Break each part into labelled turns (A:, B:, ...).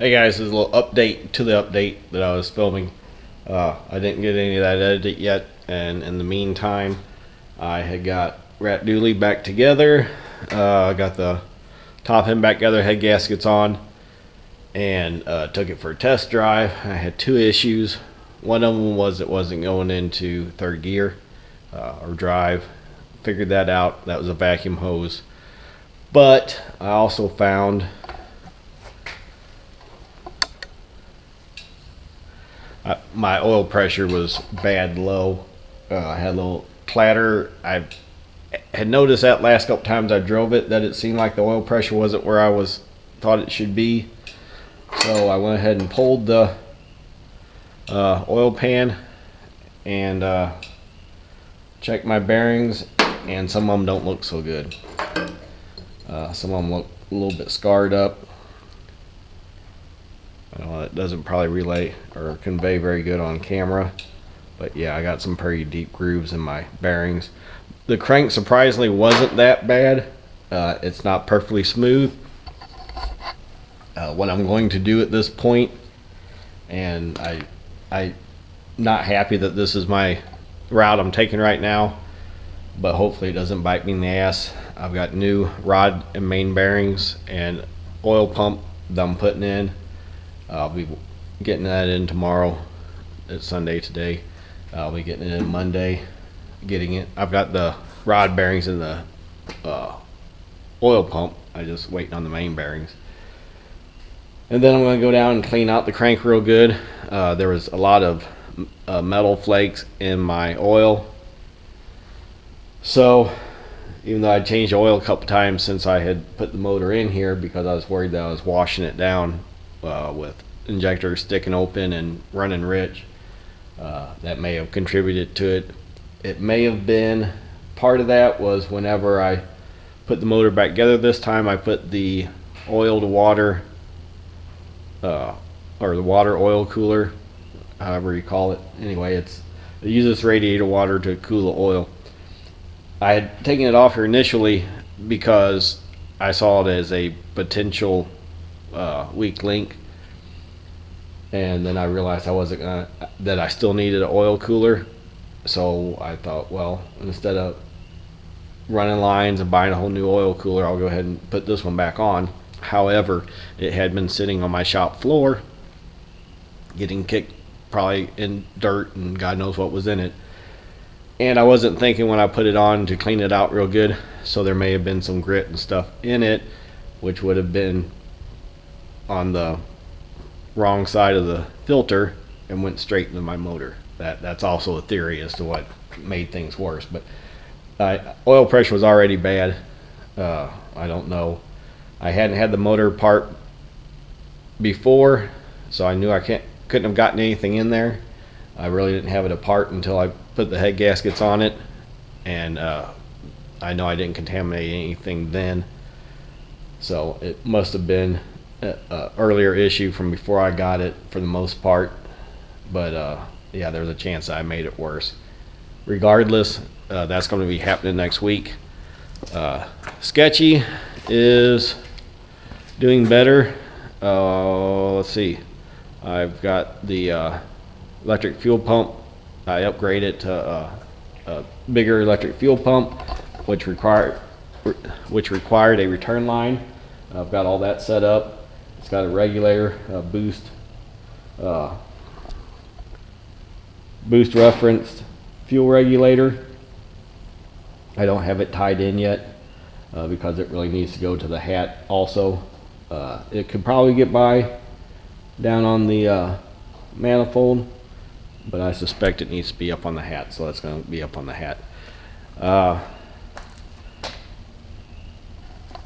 A: Hey guys, this is a little update to the update that I was filming. I didn't get any of that edited yet, and in the meantime, I had got Rat Dooley back together. Got the top end back together, head gaskets on, and took it for a test drive. I had two issues. One of them was it wasn't going into third gear or drive. Figured that out. That was a vacuum hose. But I also found my oil pressure was bad low. I had a little clatter. I had noticed that last couple times I drove it that it seemed like the oil pressure wasn't where I thought it should be. So I went ahead and pulled the oil pan and checked my bearings, and some of them don't look so good. Some of them look a little bit scarred up. It doesn't probably relay or convey very good on camera, but yeah, I got some pretty deep grooves in my bearings. The crank surprisingly wasn't that bad. It's not perfectly smooth. What I'm going to do at this point, and I'm not happy that this is my route I'm taking right now, but hopefully it doesn't bite me in the ass. I've got new rod and main bearings and oil pump that I'm putting in. I'll be getting that in tomorrow. It's Sunday today. I'll be getting it in Monday. I've got the rod bearings in the oil pump. I'm just waiting on the main bearings. And then I'm going to go down and clean out the crank real good. There was a lot of metal flakes in my oil. So even though I changed the oil a couple times since I had put the motor in here, because I was worried that I was washing it down with injector sticking open and running rich, that may have contributed to it. It may have been part of that was whenever I put the motor back together this time, I put the oil to water or the water oil cooler, however you call it. Anyway, it uses radiator water to cool the oil. I had taken it off here initially because I saw it as a potential weak link, and then I realized that I still needed an oil cooler. So I thought, well, instead of running lines and buying a whole new oil cooler, I'll go ahead and put this one back on. However, it had been sitting on my shop floor getting kicked probably in dirt and God knows what was in it, and I wasn't thinking when I put it on to clean it out real good, so there may have been some grit and stuff in it, which would have been on the wrong side of the filter and went straight into my motor. That's also a theory as to what made things worse, but oil pressure was already bad. I don't know. I hadn't had the motor part before, so I knew I couldn't have gotten anything in there. I really didn't have it apart until I put the head gaskets on it, and I know I didn't contaminate anything then, so it must have been an earlier issue from before I got it for the most part. But yeah, there's a chance I made it worse. Regardless, that's going to be happening next week. Sketchy is doing better. Let's see, I've got the electric fuel pump. I upgraded to a bigger electric fuel pump, which required a return line. I've got all that set up. It's got a regulator, boost referenced fuel regulator. I don't have it tied in yet because it really needs to go to the hat also. It could probably get by down on the manifold, but I suspect it needs to be up on the hat, so that's going to be up on the hat.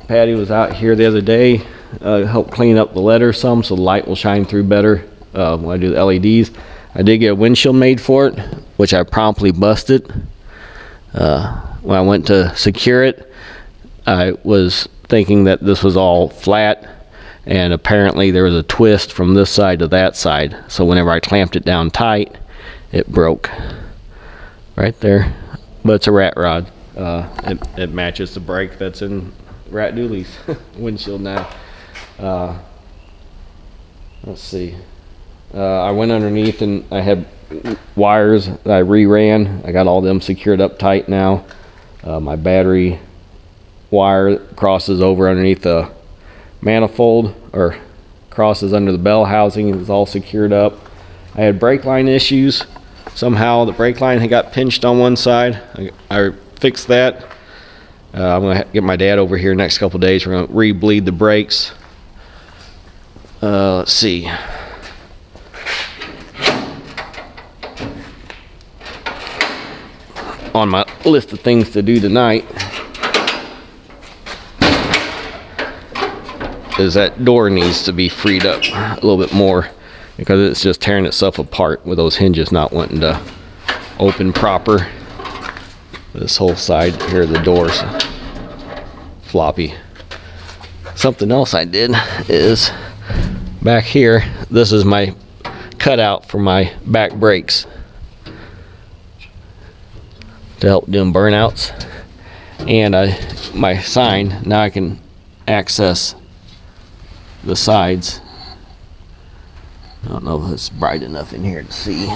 A: Patty was out here the other day, helped clean up the letter some so the light will shine through better when I do the LEDs. I did get a windshield made for it, which I promptly busted. When I went to secure it, I was thinking that this was all flat, and apparently there was a twist from this side to that side, so whenever I clamped it down tight, it broke right there. But it's a rat rod. It matches the brake that's in Rat Dooley's windshield now. let's see. I went underneath and I had wires that I reran. I got all them secured up tight now. My battery wire crosses over underneath the manifold, or crosses under the bell housing. It's all secured up. I had brake line issues. Somehow the brake line had got pinched on one side. I fixed that. I'm gonna get my dad over here next couple days. We're gonna re-bleed the brakes. Let's see. On my list of things to do tonight is that door needs to be freed up a little bit more, because it's just tearing itself apart with those hinges not wanting to open proper. This whole side here of the door's floppy. Something else I did is back here, this is my cutout for my back brakes to help doing burnouts, and my sign, now I can access the sides. I don't know if it's bright enough in here to see,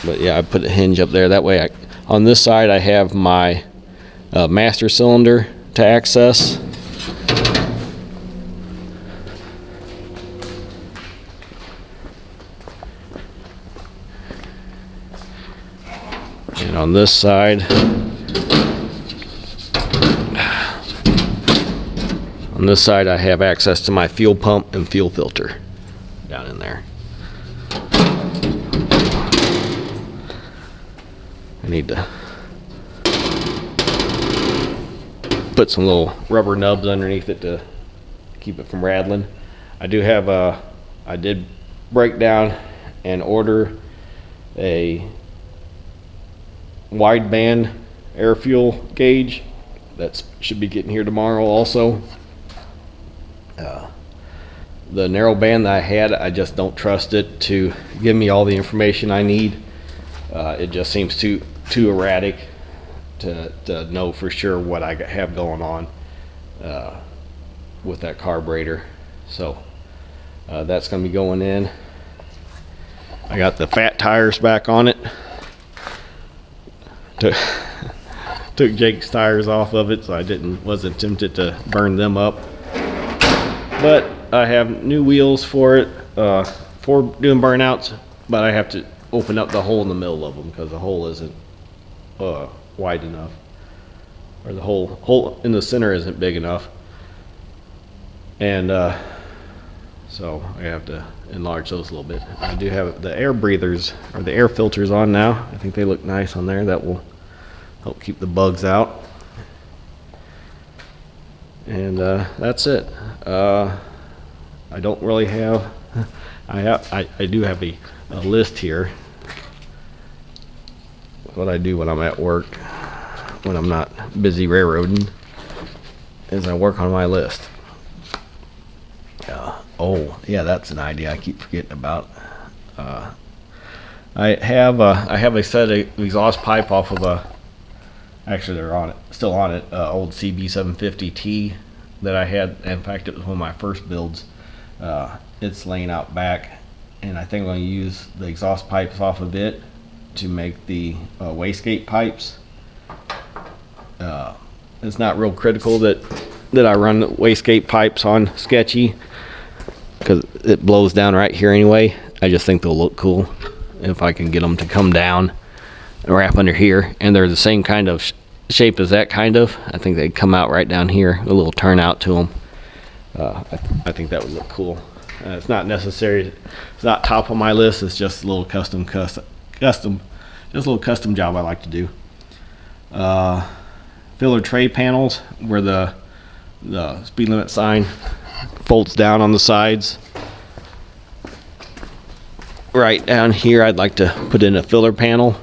A: but yeah, I put a hinge up there. That way on this side I have my master cylinder to access. And on this side, I have access to my fuel pump and fuel filter down in there. I need to put some little rubber nubs underneath it to keep it from rattling. I did break down and order a wideband air fuel gauge that should be getting here tomorrow also. The narrow band that I had, I just don't trust it to give me all the information I need. It just seems too erratic to know for sure what I have going on with that carburetor. So that's going to be going in. I got the fat tires back on it. Took Jake's tires off of it, so I wasn't tempted to burn them up. But I have new wheels for it, for doing burnouts, but I have to open up the hole in the middle of them because the hole isn't wide enough, or the hole in the center isn't big enough, and so I have to enlarge those a little bit. I do have the air breathers, or the air filters, on now. I think they look nice on there. That will help keep the bugs out. And that's it. I don't really have, I do have a list here. What I do when I'm at work, when I'm not busy railroading, is I work on my list. Oh yeah, that's an idea I keep forgetting about. I have a set of exhaust pipe off of a, actually they're on it, still on it, old CB750T that I had. In fact, it was one of my first builds. It's laying out back, and I think I'm going to use the exhaust pipes off of it to make the wastegate pipes. It's not real critical that I run the wastegate pipes on sketchy, because it blows down right here anyway. I just think they'll look cool if I can get them to come down and wrap under here, and they're the same kind of shape as that kind of. I think they'd come out right down here, a little turnout to them. I think that would look cool. It's not necessary, it's not top of my list. It's just a little custom just a little custom job I like to do. Filler tray panels where the speed limit sign folds down on the sides. Right down here, I'd like to put in a filler panel.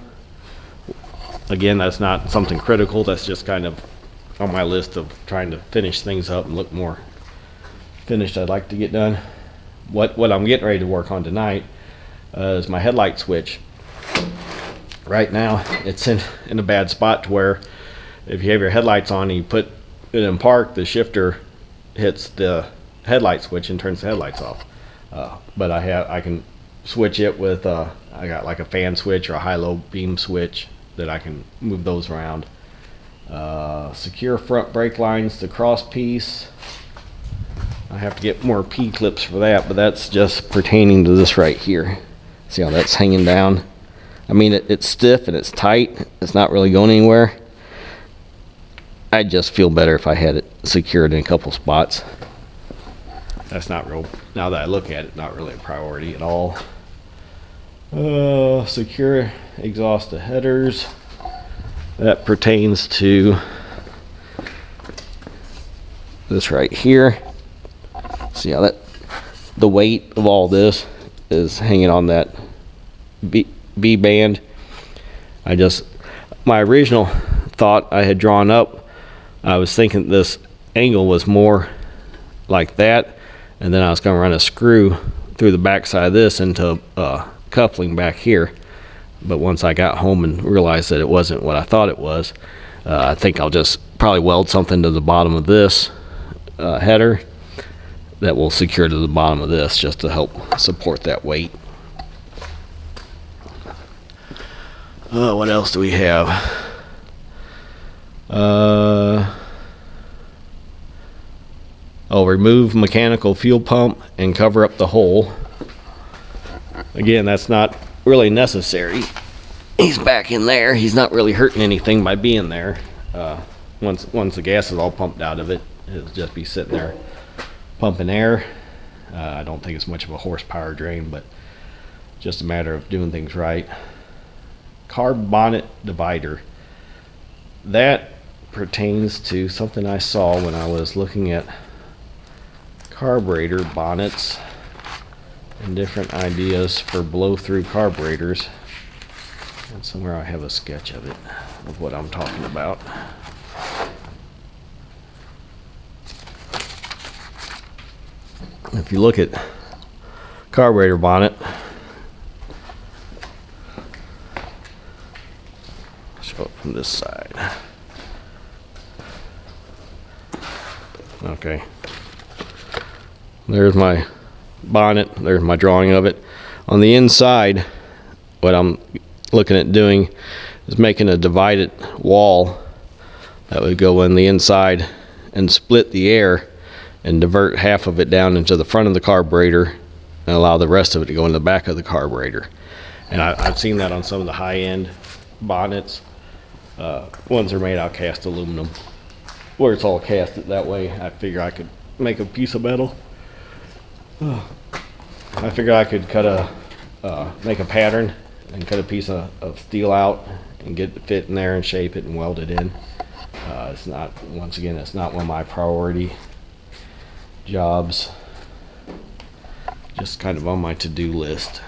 A: Again, that's not something critical. That's just kind of on my list of trying to finish things up and look more finished. I'd like to get done. What I'm getting ready to work on tonight is my headlight switch. Right now, it's in a bad spot to where if you have your headlights on and you put it in park, the shifter hits the headlight switch and turns the headlights off. But I can switch it with I got like a fan switch or a high-low beam switch that I can move those around. Secure front brake lines to cross piece. I have to get more P-clips for that, but that's just pertaining to this right here. See how that's hanging down? I mean, it's stiff and it's tight. It's not really going anywhere. I'd just feel better if I had it secured in a couple spots. That's not real, now that I look at it, not really a priority at all. Secure exhaust to headers. That pertains to this right here. See how the weight of all this is hanging on that B band. My original thought I had drawn up, I was thinking this angle was more like that, and then I was going to run a screw through the back side of this into coupling back here. But once I got home and realized that it wasn't what I thought it was, I think I'll just probably weld something to the bottom of this header that will secure to the bottom of this, just to help support that weight. What else do we have? Remove mechanical fuel pump and cover up the hole. Again, that's not really necessary. He's back in there. He's not really hurting anything by being there. Once the gas is all pumped out of it, it'll just be sitting there pumping air. I don't think it's much of a horsepower drain, but just a matter of doing things right. Carb bonnet divider. That pertains to something I saw when I was looking at carburetor bonnets and different ideas for blow-through carburetors. And somewhere I have a sketch of it, of what I'm talking about. If you look at carburetor bonnet, show it from this side. Okay. There's my bonnet. There's my drawing of it. On the inside, what I'm looking at doing is making a divided wall that would go in the inside and split the air and divert half of it down into the front of the carburetor and allow the rest of it to go in the back of the carburetor. And I've seen that on some of the high-end bonnets. Ones are made out of cast aluminum, where it's all casted that way. I figure I could make a piece of metal. I figure I could make a pattern and cut a piece of steel out and get it fit in there and shape it and weld it in. It's not, once again, it's not one of my priority jobs. Just kind of on my to-do list.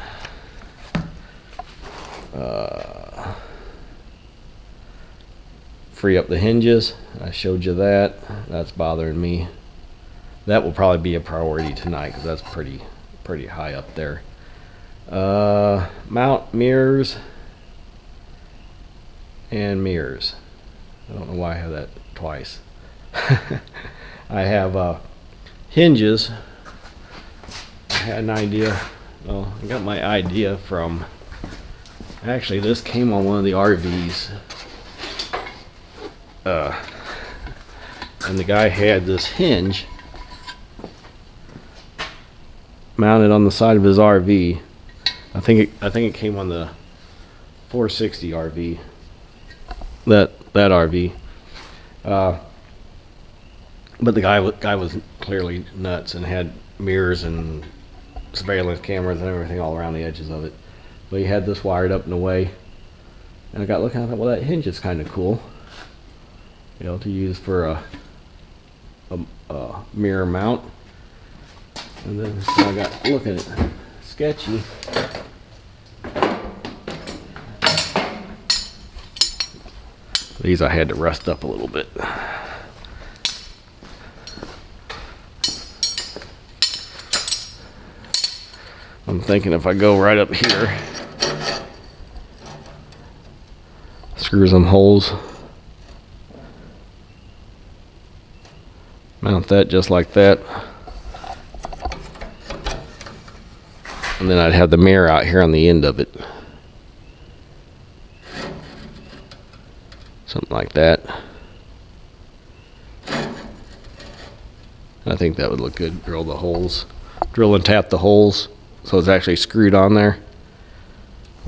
A: Free up the hinges. I showed you that. That's bothering me. That will probably be a priority tonight because that's pretty high up there. Mount mirrors and mirrors. I don't know why I have that twice. I have hinges. I had an idea. Well, I got my idea from, actually this came on one of the RVs. And the guy had this hinge mounted on the side of his RV. I think it came on the 460 RV. That RV. But the guy was clearly nuts and had mirrors and surveillance cameras and everything all around the edges of it. But he had this wired up in a way, and I got looking. I thought, well, that hinge is kind of cool, you know, to use for a mirror mount. And then so I got looking at it, sketchy. These I had to rust up a little bit. I'm thinking if I go right up here, screw some holes, mount that just like that, and then I'd have the mirror out here on the end of it. Something like that. I think that would look good. Drill the holes, drill and tap the holes so it's actually screwed on there,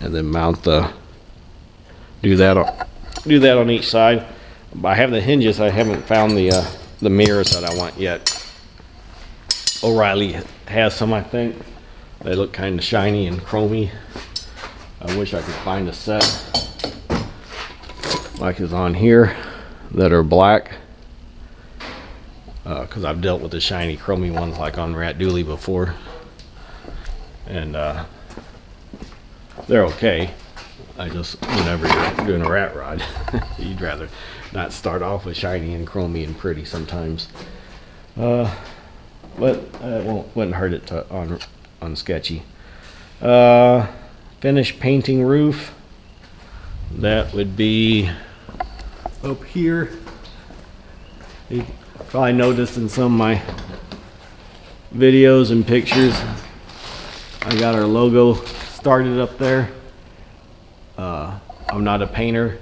A: and then mount the, do that on each side. I have the hinges. I haven't found the mirrors that I want yet. O'Reilly has some, I think. They look kind of shiny and chromy. I wish I could find a set like is on here that are black, because I've dealt with the shiny chromy ones like on Rat Dooley before, and they're okay. I just, whenever you're doing a rat rod, you'd rather not start off with shiny and chromy and pretty sometimes. But it wouldn't hurt it to on sketchy. Finish painting roof. That would be up here. You probably noticed in some of my videos and pictures, I got our logo started up there. I'm not a painter,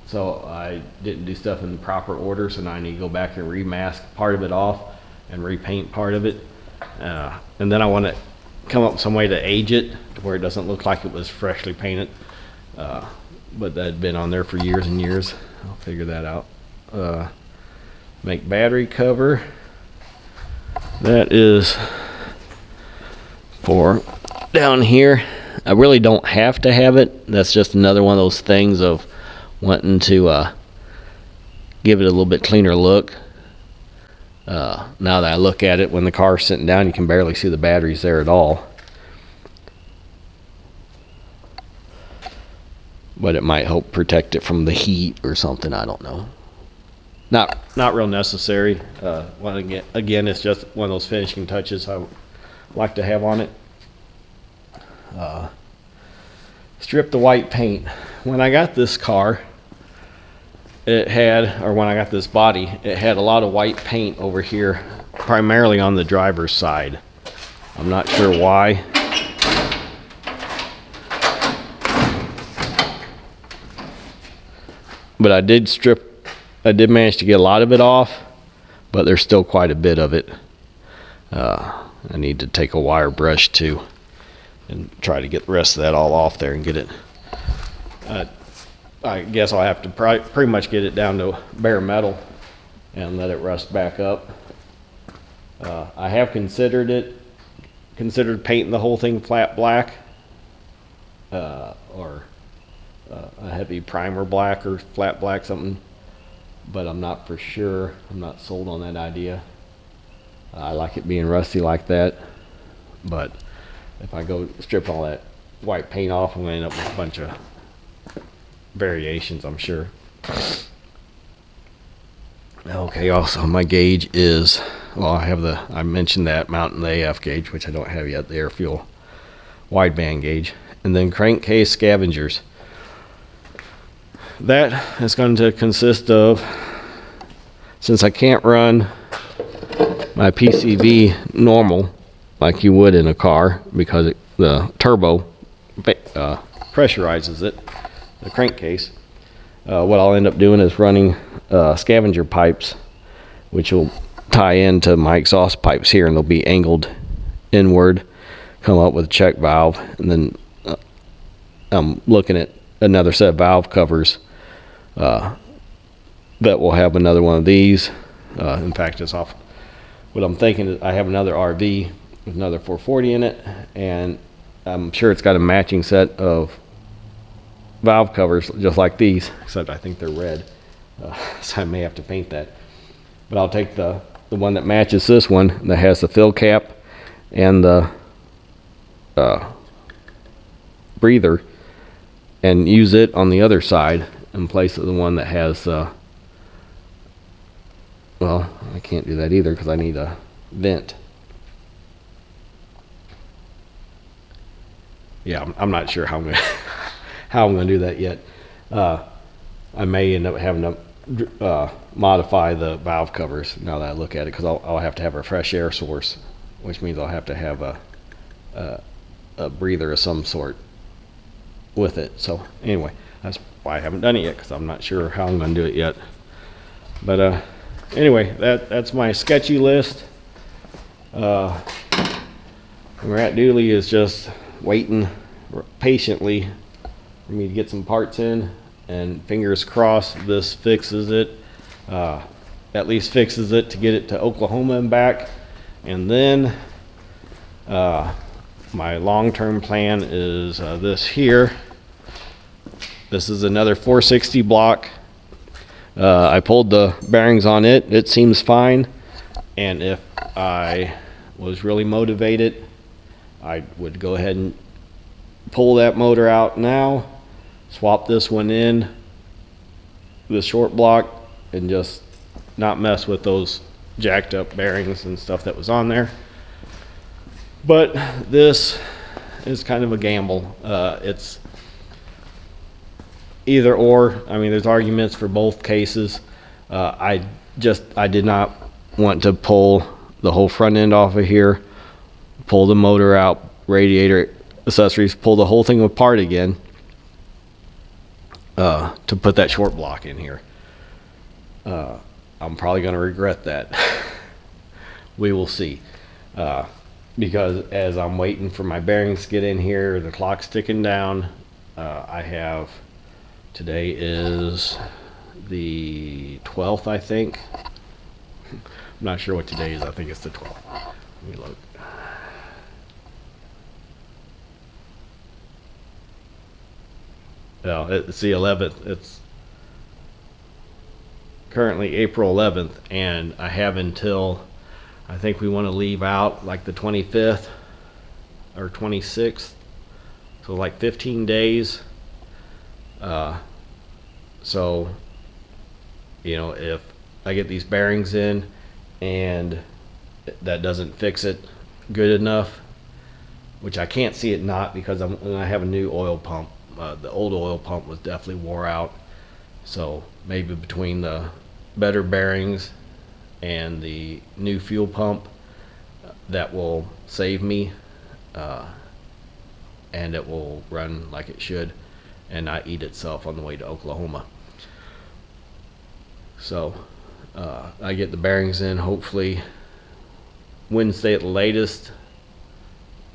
A: so I didn't do stuff in the proper order, so now I need to go back and remask part of it off and repaint part of it, and then I want to come up with some way to age it to where it doesn't look like it was freshly painted, but that had been on there for years and years. I'll figure that out. Make battery cover. That is for down here. I really don't have to have it. That's just another one of those things of wanting to give it a little bit cleaner look. Now that I look at it, when the car's sitting down, you can barely see the batteries there at all. But it might help protect it from the heat or something. I don't know. Not real necessary. Again, it's just one of those finishing touches I like to have on it. Strip the white paint. When I got this car, it had, or when I got this body, it had a lot of white paint over here, primarily on the driver's side. I'm not sure why. But I did manage to get a lot of it off, but there's still quite a bit of it. I need to take a wire brush too and try to get the rest of that all off there and get it. I guess I'll have to pretty much get it down to bare metal and let it rust back up. I have considered painting the whole thing flat black, or a heavy primer black or flat black, something, but I'm not for sure. I'm not sold on that idea. I like it being rusty like that, but if I go strip all that white paint off, I'm going to end up with a bunch of variations, I'm sure. Okay, also my gauge is, well, I mentioned that mounting the AF gauge, which I don't have yet, the air fuel wideband gauge, and then crankcase scavengers. That is going to consist of, since I can't run my PCV normal like you would in a car because the turbo pressurizes it, the crankcase, what I'll end up doing is running scavenger pipes, which will tie into my exhaust pipes here, and they'll be angled inward, come up with a check valve, and then I'm looking at another set of valve covers that will have another one of these. In fact, it's off. What I'm thinking is I have another RV with another 440 in it, and I'm sure it's got a matching set of valve covers just like these, except I think they're red, so I may have to paint that. But I'll take the one that matches this one that has the fill cap and the breather, and use it on the other side in place of the one that has well, I can't do that either because I need a vent. Yeah, I'm not sure how I'm gonna how I'm gonna do that yet. I may end up having to modify the valve covers now that I look at it, because I'll have to have a fresh air source, which means I'll have to have a a breather of some sort with it. So anyway, that's why I haven't done it yet, because I'm not sure how I'm going to do it yet. But anyway, that's my sketchy list. Rat Dooley is just waiting patiently for me to get some parts in, and fingers crossed this fixes it. At least fixes it to get it to Oklahoma and back. And then my long-term plan is this here. This is another 460 block. I pulled the bearings on it. It seems fine. And if I was really motivated, I would go ahead and pull that motor out now, swap this one in, the short block, and just not mess with those jacked up bearings and stuff that was on there. But this is kind of a gamble. It's either or. I mean, there's arguments for both cases. I did not want to pull the whole front end off of here, pull the motor out, radiator, accessories, pull the whole thing apart again to put that short block in here. I'm probably going to regret that. We will see. Because as I'm waiting for my bearings to get in here, the clock's ticking down. I have, today is the 12th, I think. I'm not sure what today is. I think it's the 12th. Let me look. No, it's the 11th. It's currently April 11th, and I have until, I think we want to leave out like the 25th or 26th, so like 15 days. So, you know, if I get these bearings in and that doesn't fix it good enough, which I can't see it not, because I have a new oil pump. The old oil pump was definitely wore out, so maybe between the better bearings and the new fuel pump, that will save me, and it will run like it should and not eat itself on the way to Oklahoma. So I get the bearings in hopefully Wednesday at the latest.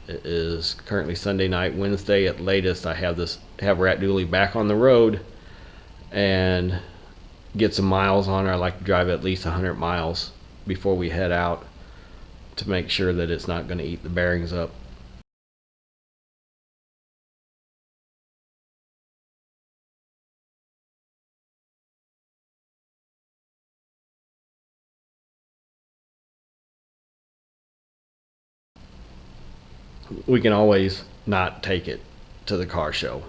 A: It is currently Sunday night. Wednesday at latest, I have Rat Dooley back on the road and get some miles on her. I like to drive at least 100 miles before we head out to make sure that it's not going to eat the bearings up. We can always not take it to the car show,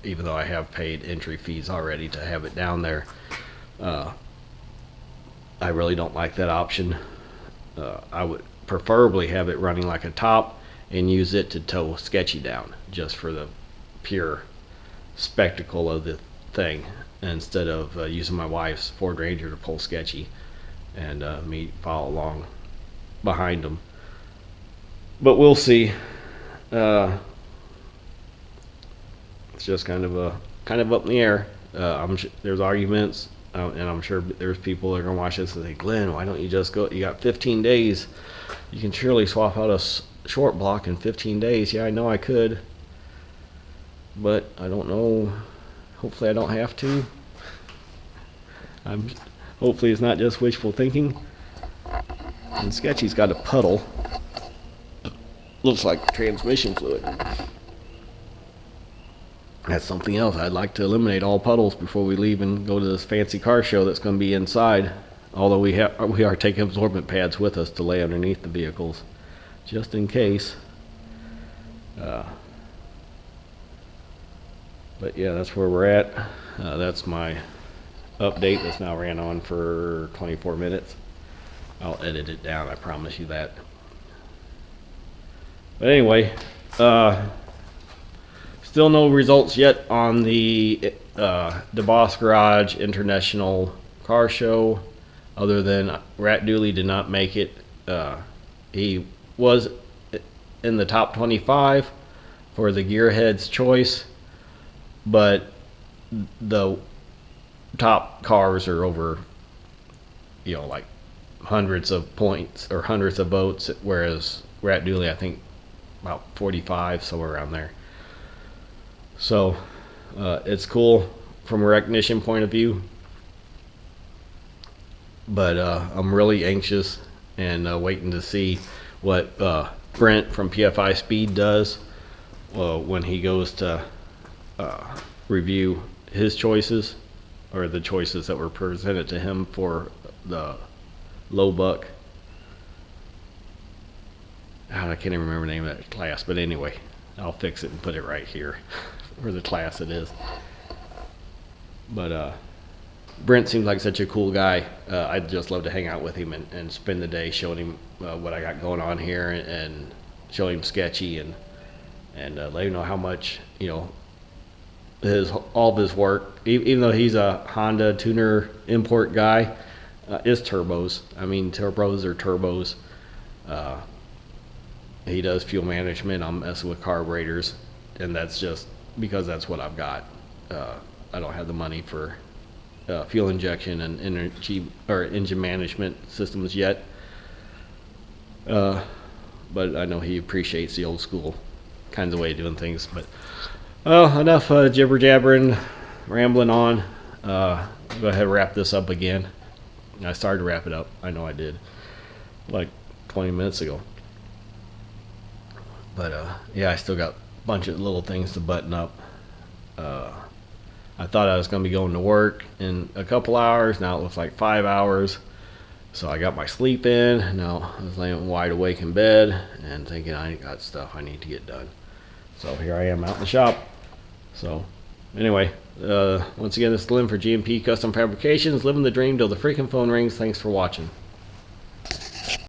A: even though I have paid entry fees already to have it down there. I really don't like that option. I would preferably have it running like a top and use it to tow Sketchy down, just for the pure spectacle of the thing, instead of using my wife's Ford Ranger to pull Sketchy and me follow along behind them. But we'll see. It's just kind of up in the air. There's arguments, and I'm sure there's people that are gonna watch this and say, Glenn, why don't you just go? You got 15 days. You can surely swap out a short block in 15 days. Yeah, I know I could, but I don't know. Hopefully, I don't have to. Hopefully, it's not just wishful thinking. And Sketchy's got a puddle. Looks like transmission fluid. That's something else. I'd like to eliminate all puddles before we leave and go to this fancy car show that's going to be inside. Although we are taking absorbent pads with us to lay underneath the vehicles, just in case. But yeah, that's where we're at. That's my update. That's now ran on for 24 minutes. I'll edit it down, I promise you that. But anyway, still no results yet on the DeBoss Garage International Car Show, other than Rat Dooley did not make it. He was in the top 25, for the gearhead's choice, but the top cars are over, like hundreds of points or hundreds of votes, whereas Rat Dooley, I think about 45, somewhere around there. So it's cool from a recognition point of view, but I'm really anxious and waiting to see what Brent from PFI Speed does when he goes to review his choices, or the choices that were presented to him for the low buck. I can't even remember the name of that class, but anyway, I'll fix it and put it right here where the class it is. But Brent seems like such a cool guy. I'd just love to hang out with him and spend the day showing him what I got going on here, and showing him sketchy and let him know how much, all of his work, even though he's a Honda tuner import guy, is turbos. I mean, turbos are turbos. He does fuel management. I'm messing with carburetors, and that's just because that's what I've got. I don't have the money for fuel injection and energy or engine management systems yet. But I know he appreciates the old school kinds of way of doing things. But enough jibber jabbering, rambling on. Go ahead and wrap this up again. I started to wrap it up. I know I did, like 20 minutes ago. But yeah, I still got a bunch of little things to button up. I thought I was going to be going to work in a couple hours. Now it looks like 5 hours. So I got my sleep in. Now I was laying wide awake in bed and thinking I got stuff I need to get done. So here I am out in the shop. So anyway, once again, this is Lynn for G&P Custom Fabrications, living the dream till the freaking phone rings. Thanks for watching.